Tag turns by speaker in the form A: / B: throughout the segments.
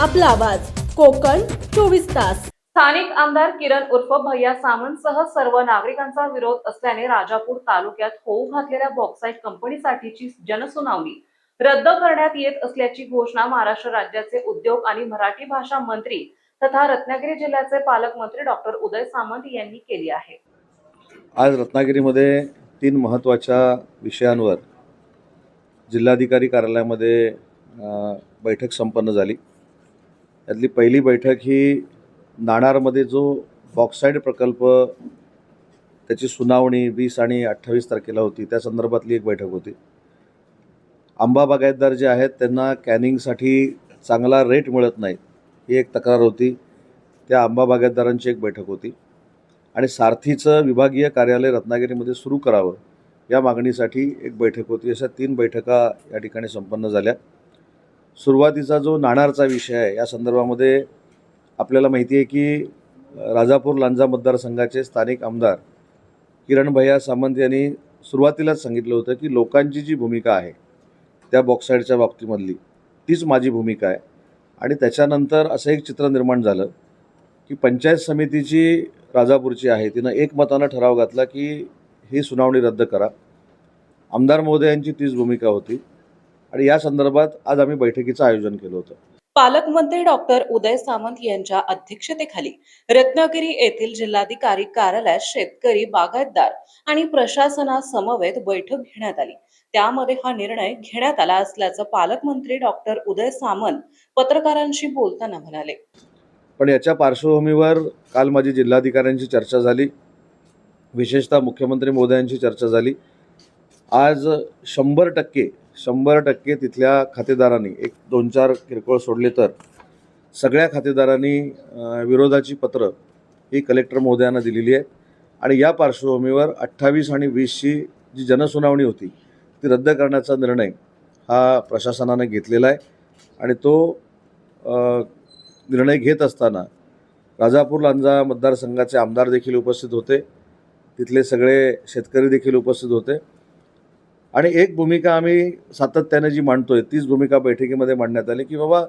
A: आपला आवाज कोकण 24 तास।
B: स्थानिक आमदार किरण उर्फ भैया सामंतसह सर्व नागरिकांचा विरोध असल्याने राजापूर तालुक्यात होऊ घातलेल्या बॉक्साईट कंपनीसाठीची जनसुनावणी रद्द करण्यात येत असल्याची घोषणा महाराष्ट्र राज्याचे उद्योग आणि मराठी भाषा मंत्री तथा रत्नागिरी जिल्ह्याचे पालकमंत्री डॉक्टर उदय सामंत यांनी केली आहे।
C: आज रत्नागिरीमध्ये 3 महत्त्वाच्या विषयांवर जिल्हाधिकारी कार्यालयामध्ये बैठक संपन्न झाली। यातली पहिली बैठक ही नाणारमध्ये जो बॉक्साईट प्रकल्प त्याची सुनावणी 20 आणि 28 तारखेला होती, त्या संदर्भातली एक बैठक होती। आंबा बागायतदार जे आहेत त्यांना कॅनिंगसाठी चांगला रेट मिळत नाही, ही एक तक्रार होती। त्या आंबा बागायतदारांची एक बैठक होती आणि सारथीचं विभागीय कार्यालय रत्नागिरीमध्ये सुरू करावं या मागणीसाठी एक बैठक होती। अशा 3 बैठका या ठिकाणी संपन्न झाल्या। सुरुवातीचा जो नाणारचा विषय आहे या संदर्भामध्ये आपल्याला माहिती आहे की राजापूर लांजा मतदारसंघाचे स्थानिक आमदार किरण भैया सामंत यांनी सुरुवातीलाच सांगितलं होतं की लोकांची जी भूमिका आहे त्या बॉक्साईडच्या बाबतीमधली तीच माझी भूमिका आहे। आणि त्याच्यानंतर असं एक चित्र निर्माण झालं की पंचायत समितीची राजापूरची आहे तिनं एकमतानं ठराव घातला की ही सुनावणी रद्द करा। आमदार महोदयांची तीच भूमिका होती आणि या संदर्भात आज आम्ही बैठकीचं आयोजन केलं होतं।
B: पालकमंत्री डॉक्टर उदय सामंत यांच्या अध्यक्षतेखाली रत्नागिरी येथील जिल्हाधिकारी कार्यालयात शेतकरी, बागायतदार आणि प्रशासनासमवेत बैठक घेण्यात आली। त्यामध्ये हा निर्णय घेण्यात आला असल्याचं पालकमंत्री डॉक्टर उदय सामंत पत्रकारांशी बोलताना म्हणाले।
C: पण याच्या पार्श्वभूमीवर काल माझी जिल्हाधिकाऱ्यांची चर्चा झाली, विशेषतः मुख्यमंत्री महोदयांची चर्चा झाली। आज 100% तिथल्या खातेदारांनी, एक 2-4 किरकोळ सोडले तर सगळ्या खातेदारांनी विरोधाची पत्र ही कलेक्टर महोदयांना दिलेली आहे आणि या पार्श्वभूमीवर 28 आणि 20ची जी जनसुनावणी होती ती रद्द करण्याचा निर्णय हा प्रशासनाने घेतलेला आहे। आणि तो निर्णय घेत असताना राजापूर लांजा मतदारसंघाचे आमदार देखील उपस्थित होते, तिथले सगळे शेतकरी देखील उपस्थित होते आणि एक भूमिका आम्ही सातत्याने जी मांडतोय तीच भूमिका बैठकीमध्ये मांडण्यात आली की बाबा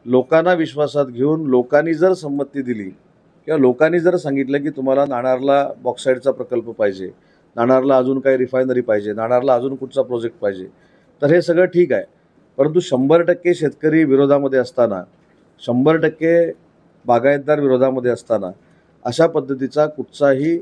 C: लोकांना विश्वासात घेऊन लोकांनी जर संमती दिली किंवा लोकांनी जर सांगितलं की तुम्हाला नाणारला बॉक्साईडचा प्रकल्प पाहिजे, नाणारला अजून काही रिफायनरी पाहिजे, नाणारला अजून कुठचा प्रोजेक्ट पाहिजे, तर हे सगळं ठीक आहे। परंतु 100% शेतकरी विरोधामध्ये असताना, 100% बागायतदार विरोधामध्ये असताना अशा पद्धतीचा कुठचाही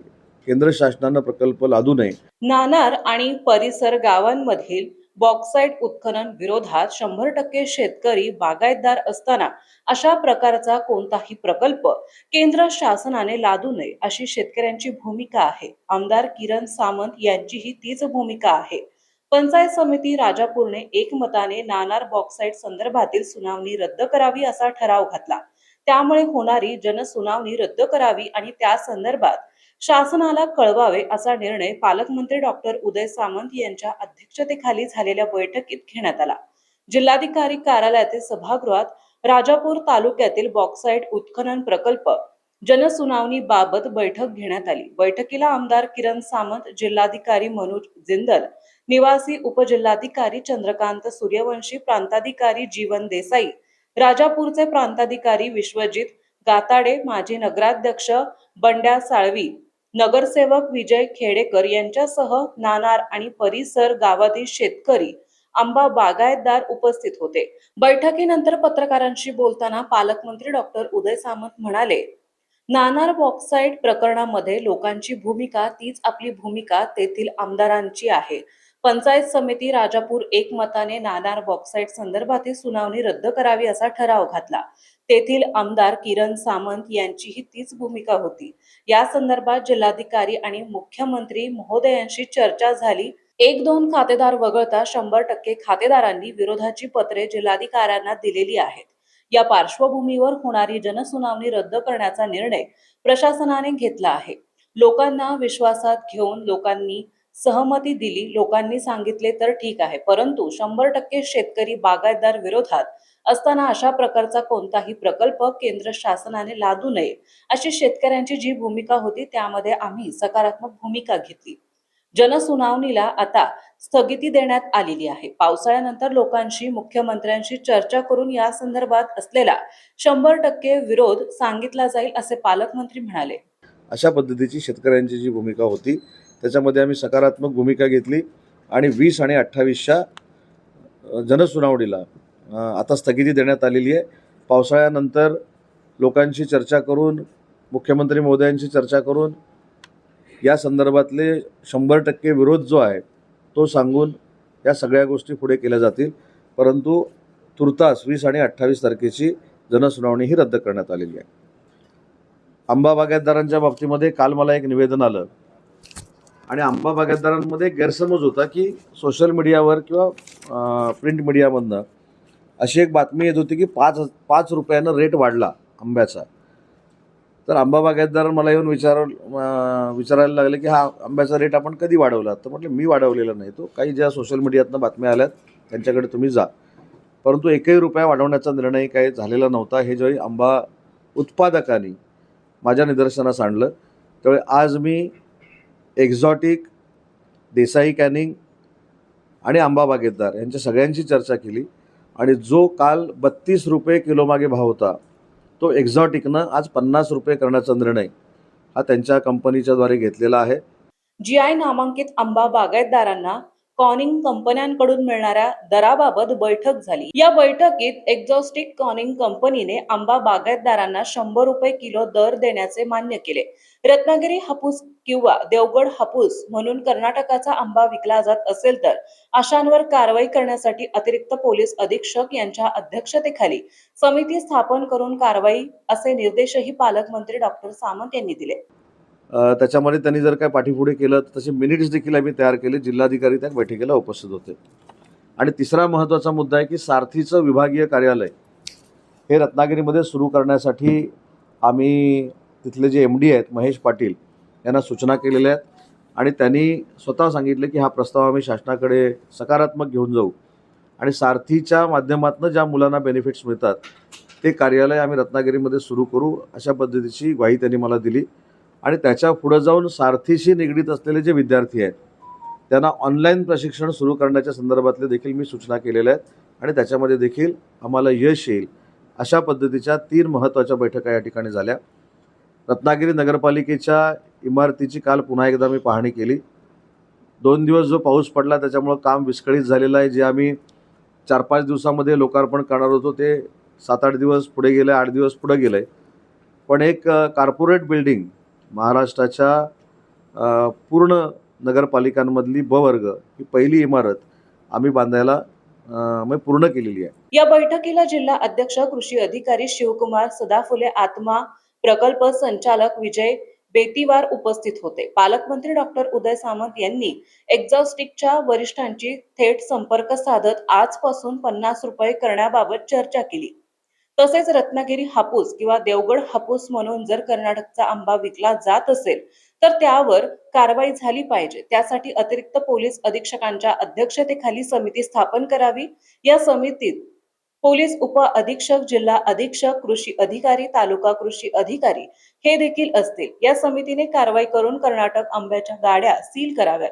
C: केंद्र शासनानं प्रकल्प लादू नये।
B: नाणार आणि परिसर गावांमधील बॉक्साईट उत्खनन विरोधात 100% शेतकरी, बागायतदार असताना अशा प्रकारचा कोणताही प्रकल्प केंद्र शासनाने लादू नये अशी शेतकऱ्यांची भूमिका आहे। आमदार किरण सामंत यांचीही तीच भूमिका आहे। पंचायत समिती राजापूरने एकमताने नाणार बॉक्साईट संदर्भातील सुनावणी रद्द करावी असा ठराव घातला। त्यामुळे होणारी जनसुनावणी रद्द करावी आणि त्या संदर्भात शासनाला कळवावे असा निर्णय पालकमंत्री डॉक्टर उदय सामंत यांच्या अध्यक्षतेखाली झालेल्या बैठकीत घेण्यात आला। जिल्हाधिकारी कार्यालयातील सभागृहात राजापूर तालुक्यातील बॉक्साईट उत्खनन प्रकल्प जनसुनावणी बाबत बैठक घेण्यात आली। बैठकीला आमदार किरण सामंत, जिल्हाधिकारी मनोज जिंदल, निवासी उपजिल्हाधिकारी चंद्रकांत सूर्यवंशी, प्रांताधिकारी जीवन देसाई, राजापूरचे प्रांताधिकारी विश्वजित गाताडे, माजी नगराध्यक्ष बंड्या साळवी, नगरसेवक विजय खेडेकर यांच्यासह नाणार आणि परिसर गावातील शेतकरी, आंबा बागायतदार उपस्थित होते। बैठकीनंतर पत्रकारांशी बोलताना पालकमंत्री डॉक्टर उदय सामंत म्हणाले, नाणार बॉक्साईट प्रकरणामध्ये लोकांची भूमिका तीच आपली भूमिका तेथील आमदारांची आहे। पंचायत समिती राजापूर एकमताने नाणार बॉक्साईट संदर्भातील सुनावणी रद्द करावी असा ठराव घातला। तेथील आमदार किरण सामंत यांचीही तीच भूमिका होती। या संदर्भात जिल्हाधिकारी आणि मुख्यमंत्री महोदयांशी चर्चा झाली। 1-2 खातेदार वगळता 100% खातेदारांनी विरोधाची पत्रे जिल्हाधिकाऱ्यांना दिलेली आहेत। या पार्श्वभूमीवर होणारी जनसुनावणी रद्द करण्याचा निर्णय प्रशासनाने घेतला आहे। लोकांना विश्वासात घेऊन लोकांनी सहमती दिली, लोकांनी सांगितले तर ठीक आहे, परंतु 100% शेतकरी, बागायतदार विरोधात असताना अशा प्रकारचा कोणताही प्रकल्प केंद्र शासनाने लादू नये अशी शेतकऱ्यांची जी भूमिका होती त्यामध्ये आम्ही सकारात्मक भूमिका घेतली। जनसुनावणीला आता स्थगिती देण्यात आलेली आहे. पावसाळ्यानंतर लोकांशी, मुख्यमंत्र्यांशी चर्चा करून या संदर्भात असलेला 100% विरोध सांगितला जाईल असे पालकमंत्री म्हणाले.
C: अशा पद्धतीची शेतकऱ्यांची जी भूमिका होती त्याच्यामध्ये आम्ही सकारात्मक भूमिका घेतली आणि 20 आणि 28च्या जनसुनावणीला आता स्थगिती देण्यात आलेली आहे. पावसाळ्यानंतर लोकांशी चर्चा करून, मुख्यमंत्री महोदयांशी चर्चा करून या संदर्भातले 100% विरोध जो आहे तो सांगून या सगळ्या गोष्टी पुढे केल्या जातील. परंतु तुर्तास 20 आणि 28 तारखेची जनसुनावणी ही रद्द करण्यात आलेली आहे. आंबा बागायतदारांच्या बाबतीमध्ये काल मला एक निवेदन आलं आणि आंबा बागायतदारांमध्ये गैरसमज होता की सोशल मीडियावर किंवा प्रिंट मीडियामधनं अशी एक बातमी येत होती की 5 रुपयानं रेट वाढला आंब्याचा. तर आंबा बागायतदार मला येऊन विचारायला लागले की हा आंब्याचा रेट आपण कधी वाढवला. तर म्हटलं मी वाढवलेला नाही, तो काही ज्या सोशल मीडियातनं बातम्या आल्यात त्यांच्याकडे तुम्ही जा. परंतु 1 रुपया वाढवण्याचा निर्णय काही झालेला नव्हता. हे ज्यावेळी आंबा उत्पादकांनी माझ्या निदर्शनास आणलं त्यावेळी आज मी एक्झॉटिक, देसाई कॅनिंग आणि आंबा बागायतदार यांच्या सगळ्यांची चर्चा केली आणि जो काल 32 रुपये किलोमागे भाव होता तो एक्झॉटिकनं आज 50 रुपये करण्याचा निर्णय हा त्यांच्या कंपनीच्या द्वारे घेतलेला आहे.
B: GI नामांकित आंबा बागायतदारांना कॉनिंग कंपन्यांकडून मिळणाऱ्या दराबाबत बैठक झाली. या बैठकीत एक्झॉस्टिक कॉनिंग कंपनीने आंबा बागायतदारांना 100 रुपये किलो दर देण्याचे मान्य केले. रत्नागिरी हापूस किंवा देवगड हापूस म्हणून कर्नाटकाचा आंबा विकला जात असेल तर अशांवर कारवाई करण्यासाठी अतिरिक्त पोलीस अधीक्षक यांच्या अध्यक्षतेखाली समिती स्थापन करून कारवाई असे निर्देशही पालकमंत्री डॉक्टर सामंत यांनी दिले.
C: त्याच्यामध्ये त्यांनी जर काय पाठीपुढे केलं तर तसे मिनिट्स देखील आम्ही तयार केले. जिल्हाधिकारी त्या बैठकीला उपस्थित होते. आणि तिसरा महत्त्वाचा मुद्दा आहे की सारथीचं विभागीय कार्यालय हे रत्नागिरीमध्ये सुरू करण्यासाठी आम्ही तिथले जे MD आहेत महेश पाटील यांना सूचना केलेल्या आहेत आणि त्यांनी स्वतः सांगितले की हा प्रस्ताव आम्ही शासनाकडे सकारात्मक घेऊन जाऊ आणि सारथीच्या माध्यमातून ज्या मुलांना बेनिफिट्स मिळतात ते कार्यालय आम्ही रत्नागिरीमध्ये सुरू करू, अशा पद्धतीची ग्वाही त्यांनी मला दिली. आणि त्याच्या पुढे जाऊन सारथीशी निगडीत असलेले जे विद्यार्थी आहेत त्यांना ऑनलाईन प्रशिक्षण सुरू करण्याच्या संदर्भातले देखील मी सूचना केलेल्या आहेत आणि त्याच्यामध्ये देखील आम्हाला यश येईल. अशा पद्धतीच्या 3 महत्त्वाच्या बैठका या ठिकाणी झाल्या. रत्नागिरी नगरपालिकेच्या इमारतीची काल पुन्हा एकदा मी पाहणी केली. 2 दिवस जो पाऊस पडला त्याच्यामुळं काम विस्कळीत झालेलं आहे. जे आम्ही 4-5 दिवसामध्ये लोकार्पण करणार होतो ते 7-8 दिवस पुढे गेलं, 8 दिवस पुढे गेलं आहे. पण एक कॉर्पोरेट बिल्डिंग महाराष्ट्राच्या पूर्ण नगरपालिकांमधली ब वर्ग ही पहिली इमारत आम्ही बांधायला पूर्ण केलेली आहे.
B: या बैठकीला जिल्हा अध्यक्ष कृषी अधिकारी शिवकुमार सदाफुले, आत्मा प्रकल्प संचालक विजय बेतीवार उपस्थित होते. पालकमंत्री डॉक्टर उदय सामंत यांनी एक्झॉस्टिकच्या वरिष्ठांची थेट संपर्क साधत आजपासून 50 रुपये करण्याबाबत चर्चा केली. तसेच रत्नागिरी हापूस किंवा देवगड हापूस म्हणून जर कर्नाटकचा आंबा विकला जात असेल तर त्यावर कारवाई झाली पाहिजे. त्यासाठी अतिरिक्त पोलीस अधीक्षकांच्या अध्यक्षतेखाली समिती स्थापन करावी. या समितीत पोलीस उप अधीक्षक, जिल्हा अधीक्षक, कृषी अधिकारी, तालुका कृषी अधिकारी हे देखील असतील. या समितीने कारवाई करून कर्नाटक आंब्याच्या गाड्या सील कराव्यात.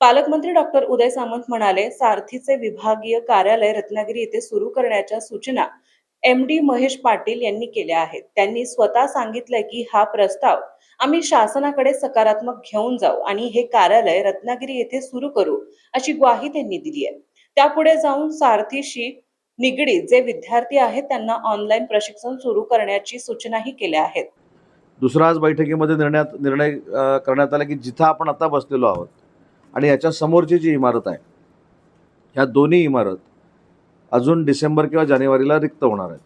B: पालकमंत्री डॉक्टर उदय सामंत म्हणाले, सारथीचे विभागीय कार्यालय रत्नागिरी येथे सुरू करण्याच्या सूचना MD महेश पाटील यांनी केल्या आहेत. त्यांनी स्वतः सांगितलं की हा प्रस्ताव आम्ही शासनाकडे सकारात्मक घेऊन जाऊ आणि हे कार्यालय रत्नागिरी येथे सुरू करू अशी ग्वाही त्यांनी दिली आहे. त्यापुढे जाऊन सारथीशी निगडीत जे विद्यार्थी आहेत त्यांना ऑनलाईन प्रशिक्षण सुरू करण्याची सूचनाही केल्या आहेत.
C: दुसरा आज बैठकीमध्ये निर्णय करण्यात आला की जिथं आपण आता बसलेलो आहोत आणि याच्या समोरची जी इमारत आहे ह्या दोन्ही इमारत अजून डिसेंबर किंवा जानेवारीला रिक्त होणार आहेत.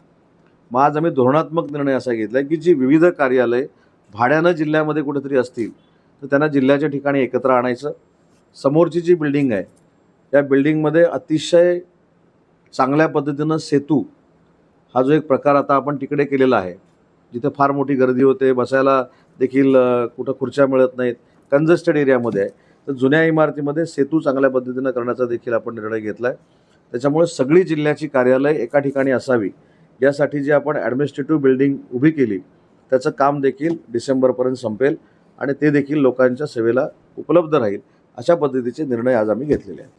C: मग आज आम्ही धोरणात्मक निर्णय असा घेतला की जी विविध कार्यालय भाड्यानं जिल्ह्यामध्ये कुठेतरी असतील तर त्यांना जिल्ह्याच्या ठिकाणी एकत्र आणायचं. समोरची जी बिल्डिंग आहे त्या बिल्डिंगमध्ये अतिशय चांगल्या पद्धतीनं सेतू हा जो एक प्रकार आता आपण तिकडे केलेला आहे, जिथे फार मोठी गर्दी होते, बसायला देखील कुठं खुर्च्या मिळत नाहीत, कंजेस्टेड एरियामध्ये आहे, तर जुन्या इमारतीमध्ये सेतू चांगल्या पद्धतीनं करण्याचा देखील आपण निर्णय घेतला आहे. त्याच्यामुळे सगळी जिल्ह्याची कार्यालय एका ठिकाणी असावी यासाठी जी आपण ॲडमिनिस्ट्रेटिव्ह बिल्डिंग उभी केली त्याचं काम देखील डिसेंबरपर्यंत संपेल आणि ते देखील लोकांच्या सेवेला उपलब्ध राहील अशा पद्धतीचे निर्णय आज आम्ही घेतलेले आहेत.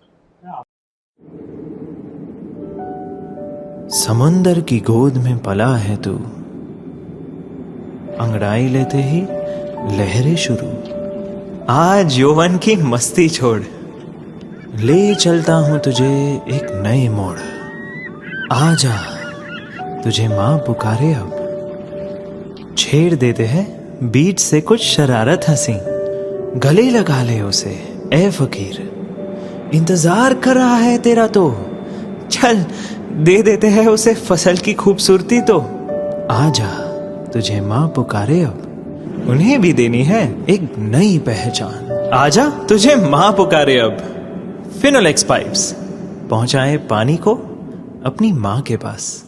D: समुंदर की गोद में पला है तू, अंगड़ाई लेते ही लहरें शुरू। आज यौवन की मस्ती छोड़, ले चलता हूं तुझे एक नए मोड़। आजा, तुझे माँ पुकारे अब। छेड़ देते हैं बीच से कुछ शरारत हंसी, गले लगा ले उसे ए फकीर। इंतजार कर रहा है तेरा तो, चल दे देते हैं उसे फसल की खूबसूरती तो। आजा, तुझे माँ पुकारे अब, उन्हें भी देनी है एक नई पहचान। आजा, तुझे माँ पुकारे अब। फिनोलेक्स पाइप्स पहुंचाए पानी को अपनी माँ के पास।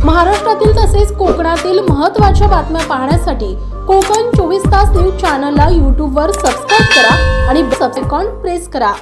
A: महाराष्ट्रातील तसेच कोकणातील महत्त्वाच्या बातम्या पाहण्यासाठी कोकण 24 तास न्यूज चॅनलला यूट्यूबवर सबस्क्राईब करा आणि बेल आयकॉन प्रेस करा.